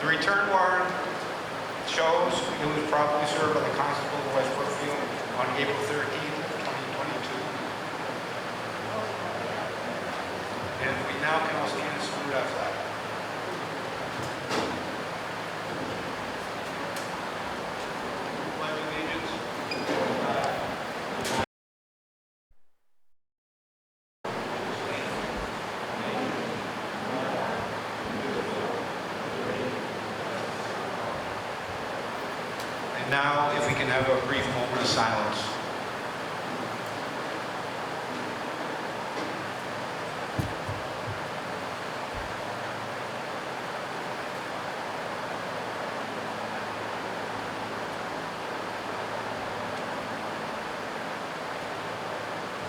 The return warrant shows it was properly served by the Constable of West Brookfield on April 13th, 2022. And we now can all stand and salute our flag. Pledge allegiance. And now, if we can have a brief moment of silence.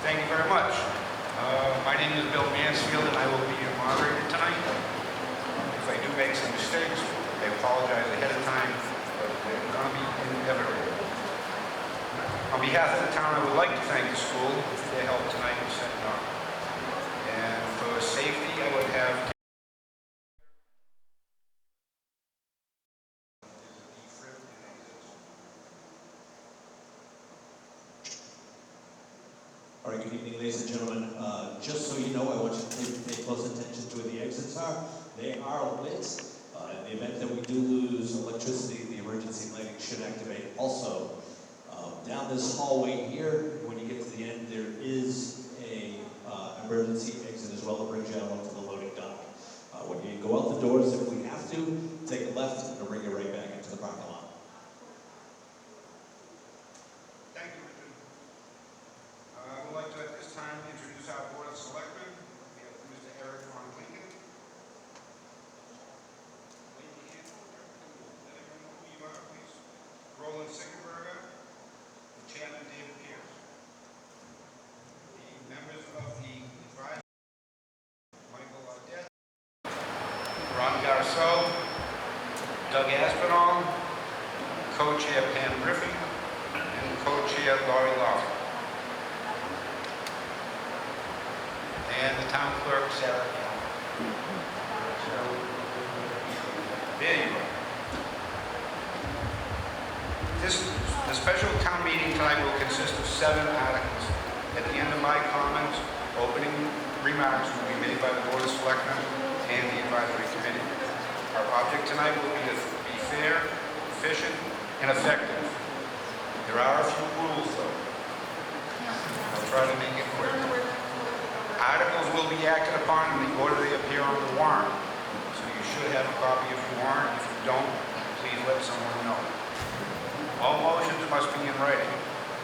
Thank you very much. My name is Bill Mansfield, and I will be your moderator tonight. If I do make some mistakes, I apologize ahead of time, but they're going to be inevitable. On behalf of the town, I would like to thank the school for their help tonight in setting up. And for safety, I would have All right, good evening, ladies and gentlemen. Just so you know, I want you to pay close attention to where the exits are. They are lit. In the event that we do lose electricity, the emergency lighting should activate. Also, down this hallway here, when you get to the end, there is a emergency exit as well that brings you out onto the loading dock. When you go out the doors, if we have to, take a left and it'll bring you right back into the parking lot. Thank you, Richard. I would like to at this time introduce our Board of Selectmen. We have Mr. Eric Von Lincoln. Wave your hand. Let everyone know who you are, please. Roland Sickenberger. And Chairman David Pierce. The members of the advisory, Michael Audette, Ron Garceau, Doug Aspinall, Co-Chair Pam Griffin, and Co-Chair Laurie Laughlin. And the Town Clerk, Sarah Allen. There you go. The special town meeting tonight will consist of 7 articles. At the end of my comments, opening remarks will be made by the Board of Selectmen and the Advisory Committee. Our object tonight will be to be fair, efficient, and effective. There are a few rules, though. I'll try to make it quick. Articles will be acted upon in the order they appear on the warrant. So you should have a copy of the warrant. If you don't, please let someone know. All motions must be in writing.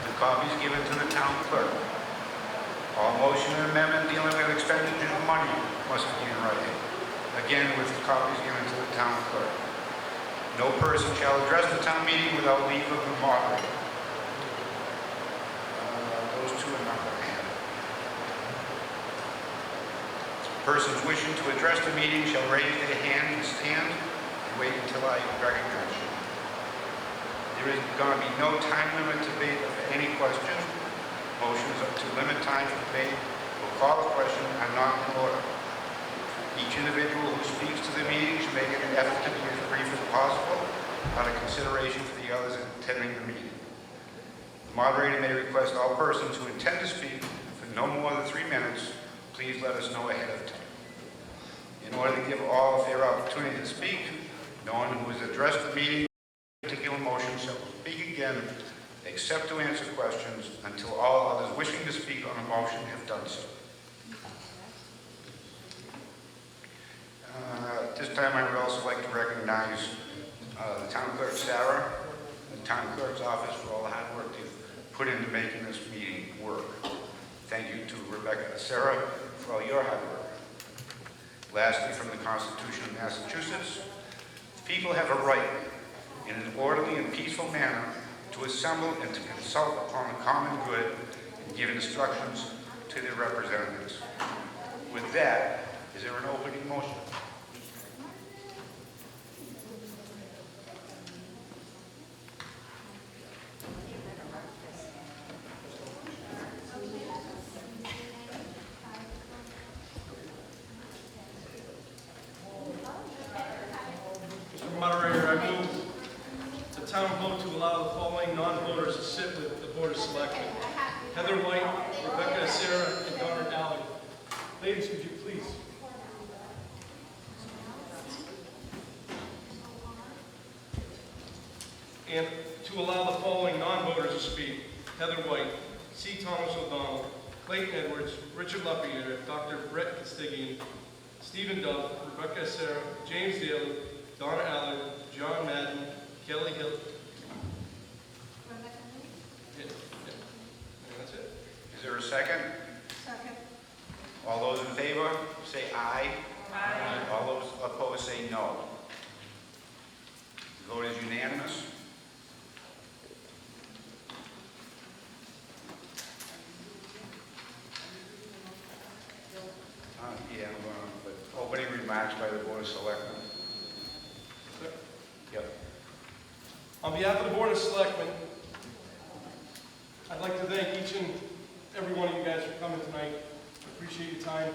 The copies given to the town clerk. All motion and amendment dealing with expenditure of money must be in writing. Again, with the copies given to the town clerk. No person shall address the town meeting without leave of the moderator. Those two are not going to happen. Persons wishing to address the meeting shall raise their hand and stand and wait until I recognize you. There is going to be no time limit to debate for any question. Motions up to limit time for debate or call a question are not in order. Each individual who speaks to the meeting should make an effort to be as brief as possible out of consideration for the others attending the meeting. The moderator may request all persons who intend to speak for no more than 3 minutes. Please let us know ahead of time. In order to give all a fair opportunity to speak, no one who has addressed the meeting in particular motion shall speak again, except to answer questions until all others wishing to speak on a motion have done so. At this time, I would also like to recognize the Town Clerk, Sarah, and the Town Clerk's office for all the hard work they've put into making this meeting work. Thank you to Rebecca and Sarah for all your hard work. Lastly, from the Constitution of Massachusetts, people have a right in an orderly and peaceful manner to assemble and to consult upon the common good and give instructions to their representatives. With that, is there an opening motion? Board of Selectmen. Heather White, Rebecca Sarah, and Donna Allen. Ladies, would you please? And to allow the following non-voters to speak: Heather White, C. Thomas O'Donnell, Clayton Edwards, Richard Lapierre, Dr. Brett Castigian, Stephen Dove, Rebecca Sarah, James Daly, Donna Allard, John Madden, Kelly Hill. Yeah. And that's it. Is there a second? Second. All those in favor, say aye. Aye. All those opposed, say no. The vote is unanimous. Yeah, I'm going to put opening remarks by the Board of Selectmen. Yep. On behalf of the Board of Selectmen, I'd like to thank each and every one of you guys for coming tonight. I appreciate your time.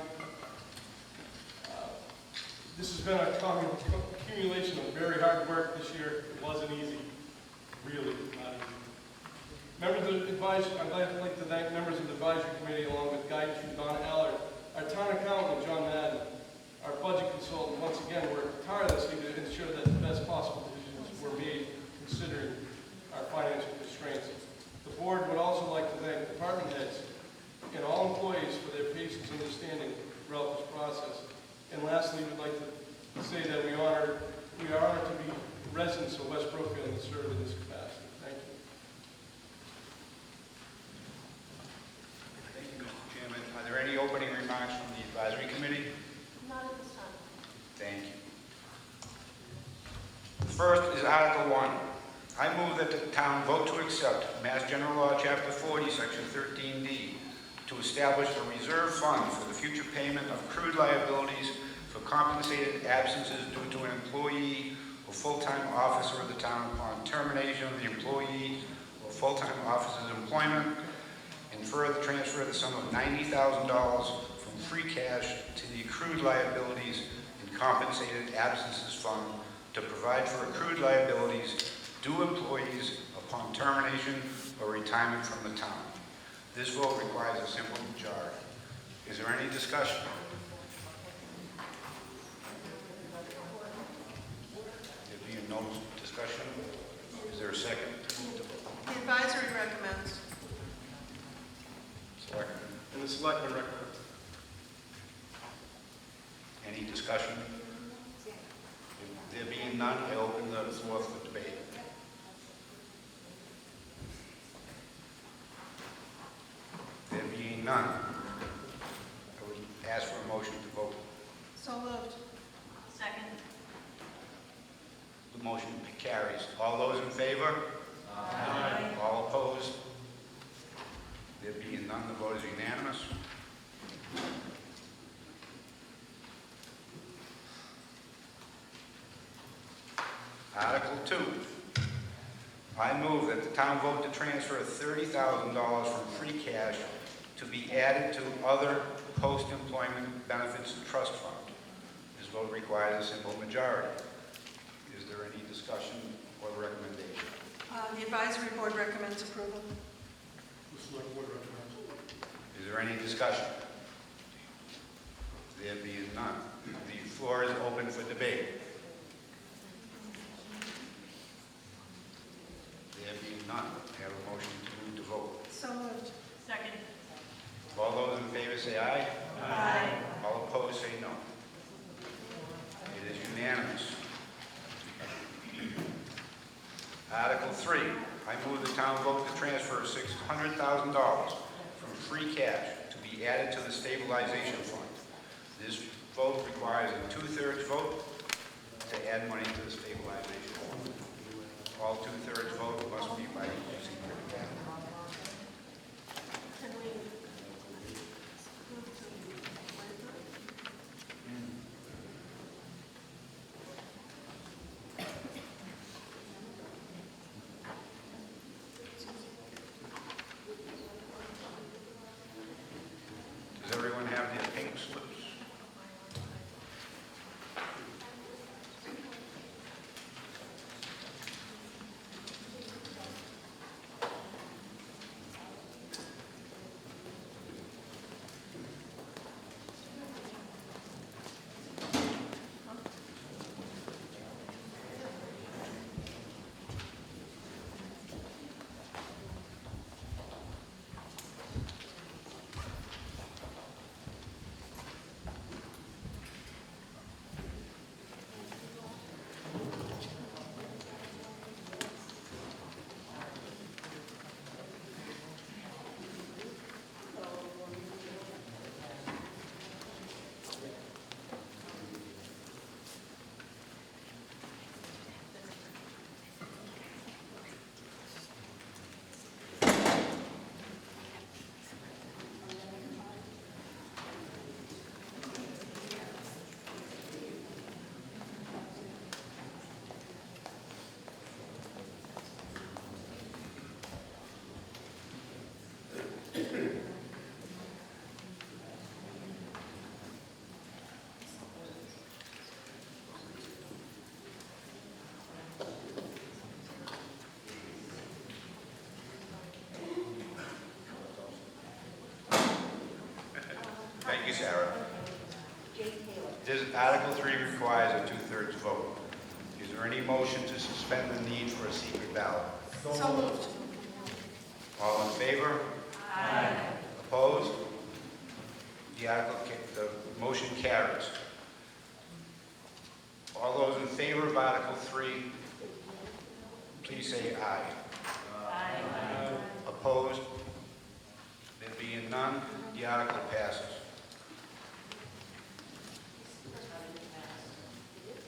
This has been a accumulation of very hard work this year. It wasn't easy, really not easy. Members of the advisory, I'd like to thank members of the advisory committee along with guidance from Donna Allard, our town accountant, John Madden, our budget consultant, once again, worked tirelessly to ensure that the best possible decisions were made considering our financial constraints. The board would also like to thank department heads and all employees for their patience and understanding throughout this process. And lastly, we'd like to say that we are honored to be residents of West Brookfield and serve in this capacity. Thank you. Thank you, Mr. Chairman. Are there any opening remarks from the advisory committee? Not at this time. Thank you. The first is Article 1. I move that the town vote to accept Mass General Law, Chapter 40, Section 13D, to establish a reserve fund for the future payment of accrued liabilities for compensated absences due to an employee or full-time officer of the town upon termination of the employee or full-time officer's employment, and further transfer the sum of $90,000 from free cash to the accrued liabilities and compensated absences fund to provide for accrued liabilities due employees upon termination or retirement from the town. This vote requires a simple majority. Is there any discussion? There being no discussion, is there a second? The advisory recommends. Selectman, And the selectmen recommend. any discussion? There being none, I open the floor for debate. There being none, I would ask for a motion to vote. So moved. Second. The motion carries. All those in favor? Aye. All opposed? There being none, the vote is unanimous. Article 2. I move that the town vote to transfer $30,000 from free cash to be added to other post-employment benefits trust fund. This vote requires a simple majority. Is there any discussion or recommendation? The advisory board recommends approval. The select board recommends. Is there any discussion? There being none, the floor is open for debate. There being none, I have a motion to move to vote. So moved. Second. All those in favor say aye. Aye. All opposed say no. It is unanimous. Article 3, I move the town vote to transfer $600,000 from free cash to be added to the stabilization fund. This vote requires a 2/3 vote to add money to the stabilization fund. All 2/3 vote must be by using the gavel. Can we move Does everyone have their pink slips? requires a two-thirds vote. Is there any motion to suspend the need for a secret ballot? So moved. All in favor? Aye. Opposed? The motion carries. All those in favor of Article 3, please say aye. Aye. Opposed? There being none, the article passes.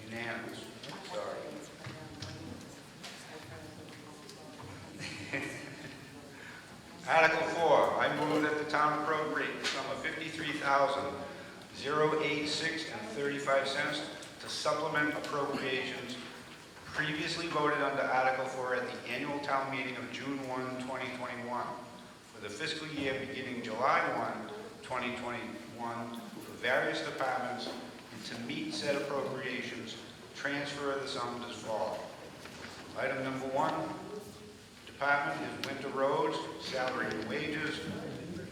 Unanimous. Sorry. Article 4, I move that the town appropriate the sum of $53,086.35 to supplement appropriations previously voted under Article 4 at the annual town meeting of June 1, 2021, for the fiscal year beginning July 1, 2021, for various departments, and to meet said appropriations, transfer the sums as follows. Item number 1, department is Winter Roads, salary and wages.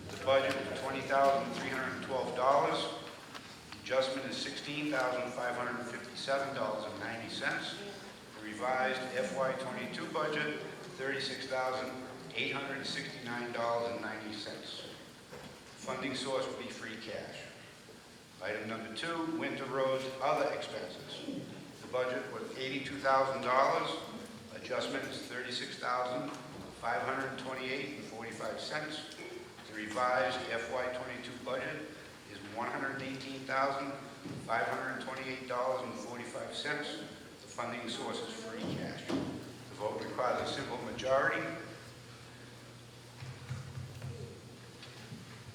The budget is $20,312. Adjustment is $16,557.90. The revised FY22 budget, $36,869.90. Funding source will be free cash. Item number 2, Winter Roads, other expenses. The budget was $82,000. Adjustment is $36,528.45. The revised FY22 budget is $118,528.45. The funding source is free cash. The vote requires a simple majority.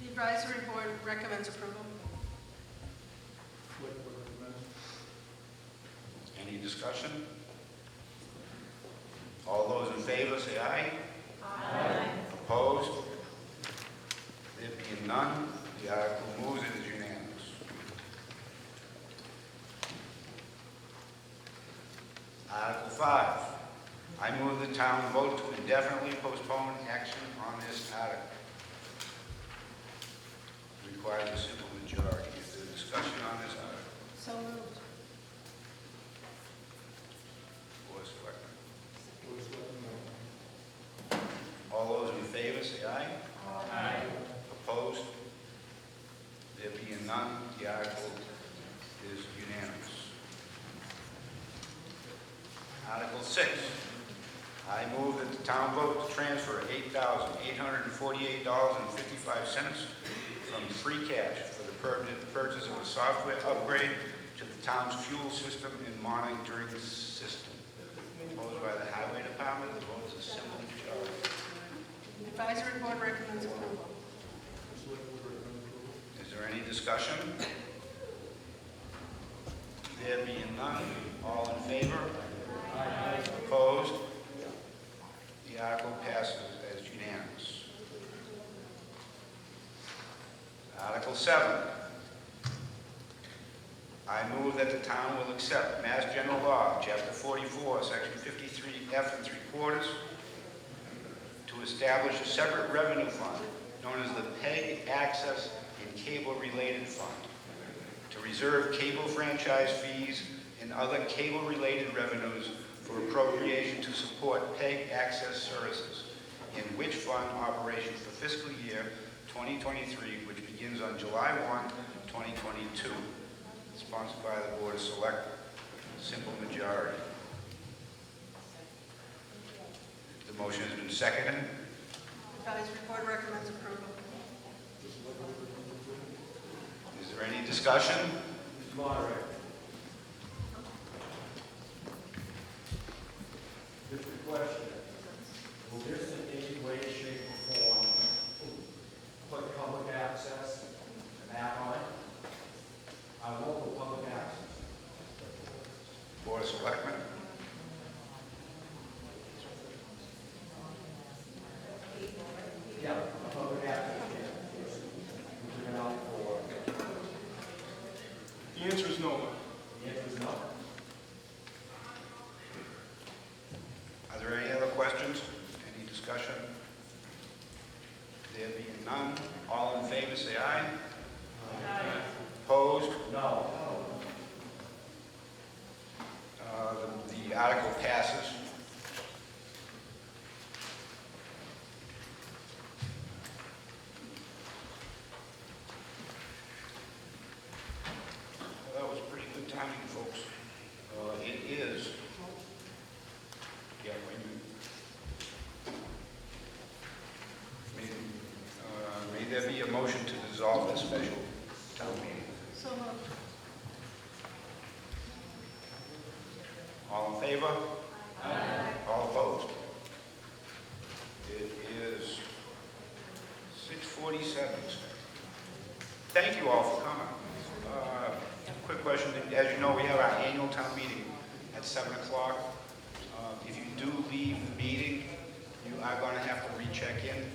The advisory board recommends approval. Any discussion? All those in favor say aye. Aye. Opposed? There being none, the article moves and is unanimous. Article 5. I move the town vote to indefinitely postpone action on this article. Requires a simple majority. Is there discussion on this article? So moved. Board of Selectmen. All those in favor say aye. Aye. Opposed? There being none, the article is unanimous. Article 6. I move that the town vote to transfer $8,848.55 from free cash for the purchase of a software upgrade to the town's fuel system and monitoring system. Proposed by the Highway Department, the vote is a simple majority. The advisory board recommends approval. Is there any discussion? There being none, all in favor? Aye. Opposed? The article passes as unanimous. Article 7. I move that the town will accept Mass General Law, Chapter 44, Section 53F and 3/4, to establish a separate revenue fund known as the PEG Access and Cable-Related Fund, to reserve cable franchise fees and other cable-related revenues for appropriation to support PEG access services, in which fund operations for fiscal year 2023, which begins on July 1, 2022. Sponsored by the Board of Selectmen. Simple majority. The motion has been seconded. The advisory board recommends approval. Is there any discussion? Moderator. Just a question. Will this in any way, shape, or form put public access back on it? I won't put public access. Board of Selectmen. Yeah, public access. We took it out for, The answer is no. the answer is no. Are there any other questions? Any discussion? There being none, all in favor say aye. Aye. Opposed? No. passes. Well, that was pretty good timing, folks. It is. Yeah, when you. May there be a motion to dissolve this special town meeting? So moved. All in favor? Aye. All opposed? It is 6:47. Thank you all for coming. Quick question, as you know, we have our annual town meeting at 7 o'clock. If you do leave the meeting, you are going to have to recheck in.